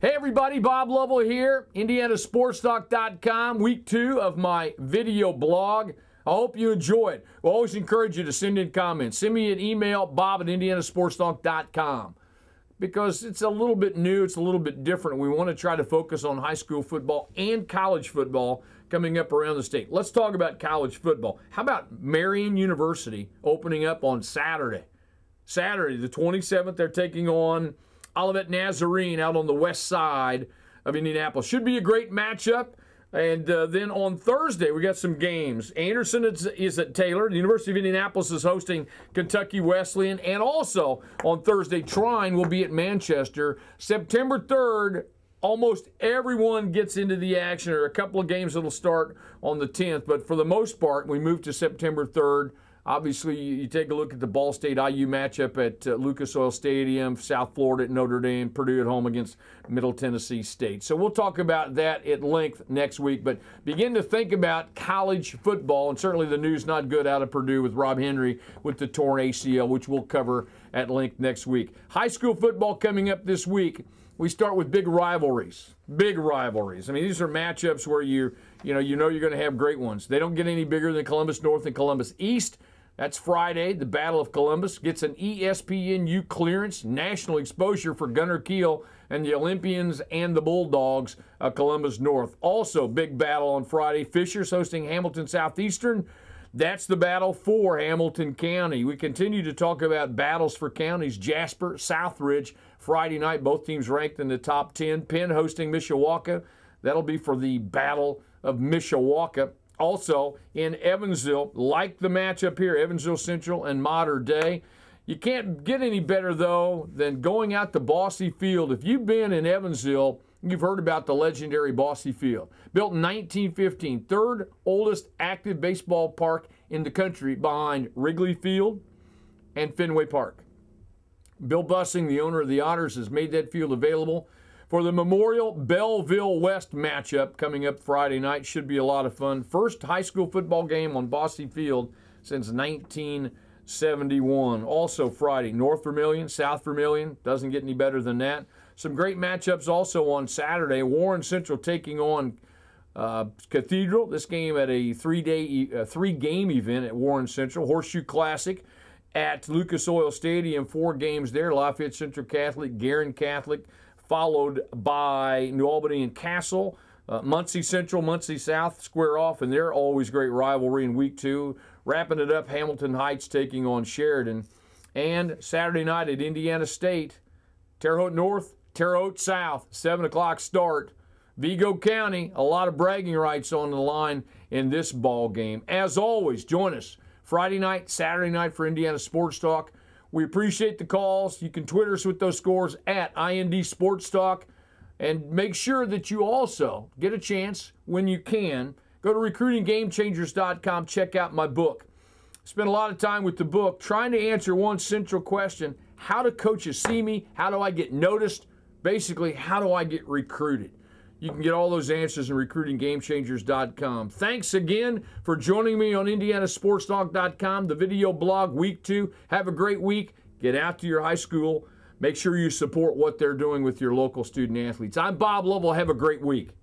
Hey everybody, Bob Lovell here, IndianaSportsTalk.com, week 2 of my video blog. I hope you enjoy it. We'll always encourage you to send in comments. Send me an email, bob@IndianaSportsTalk.com, because it's a little bit new, it's a little bit different. We want to try to focus on high school football and college football coming up around the state. Let's talk about college football. How about Marian University opening up on Saturday? Saturday, the 27th, they're taking on Olivet Nazarene out on the west side of Indianapolis. Should be a great matchup. And then on Thursday, we got some games. Anderson is at Taylor. The University of Indianapolis is hosting Kentucky Wesleyan. And also on Thursday, Trine will be at Manchester. September 3rd, almost everyone gets into the action. There are a couple of games that will start on the 10th. But for the most part, we move to September 3rd. Obviously, you take a look at the Ball State-IU matchup at Lucas Oil Stadium, South Florida at Notre Dame, Purdue at home against Middle Tennessee State. So we'll talk about that at length next week. But begin to think about college football, and certainly the news not good out of Purdue with Rob Henry with the torn ACL, which we'll cover at length next week. High school football coming up this week. We start with big rivalries. Big rivalries. I mean, these are matchups where you know you're going to have great ones. They don't get any bigger than Columbus North and Columbus East. That's Friday. The Battle of Columbus gets an ESPNU clearance, national exposure for Gunner Kiel and the Olympians and the Bulldogs of Columbus North. Also, big battle on Friday. Fishers hosting Hamilton Southeastern. That's the battle for Hamilton County. We continue to talk about battles for counties. Jasper, Southridge, Friday night, both teams ranked in the top 10. Penn hosting Mishawaka. That'll be for the Battle of Mishawaka. Also, in Evansville, like the matchup here, Evansville Central and Mater Dei. You can't get any better, though, than going out to Bosse Field. If you've been in Evansville, you've heard about the legendary Bosse Field. Built in 1915, third oldest active baseball park in the country behind Wrigley Field and Fenway Park. Bill Bussing, the owner of the Otters, has made that field available for the Memorial Belleville West matchup coming up Friday night. Should be a lot of fun. First high school football game on Bosse Field since 1971. Also Friday, North Vermilion, South Vermilion. Doesn't get any better than that. Some great matchups also on Saturday. Warren Central taking on Cathedral. This game at a three-game event at Warren Central. Horseshoe Classic at Lucas Oil Stadium. 4 games there. Lafayette Central Catholic, Guerin Catholic, followed by New Albany and Castle. Muncie Central, Muncie South square off, and they're always great rivalry in week 2. Wrapping it up, Hamilton Heights taking on Sheridan. And Saturday night at Indiana State, Terre Haute North, Terre Haute South, 7 o'clock start. Vigo County, a lot of bragging rights on the line in this ball game. As always, join us Friday night, Saturday night for Indiana Sports Talk. We appreciate the calls. You can Twitter us with those scores at IND Sports Talk. And make sure that you also get a chance when you can. Go to recruitinggamechangers.com. Check out my book. Spent a lot of time with the book trying to answer one central question. How do coaches see me? How do I get noticed? Basically, how do I get recruited? You can get all those answers in recruitinggamechangers.com. Thanks again for joining me on IndianaSportsTalk.com, the video blog, week 2. Have a great week. Get out to your high school. Make sure you support what they're doing with your local student athletes. I'm Bob Lovell. Have a great week.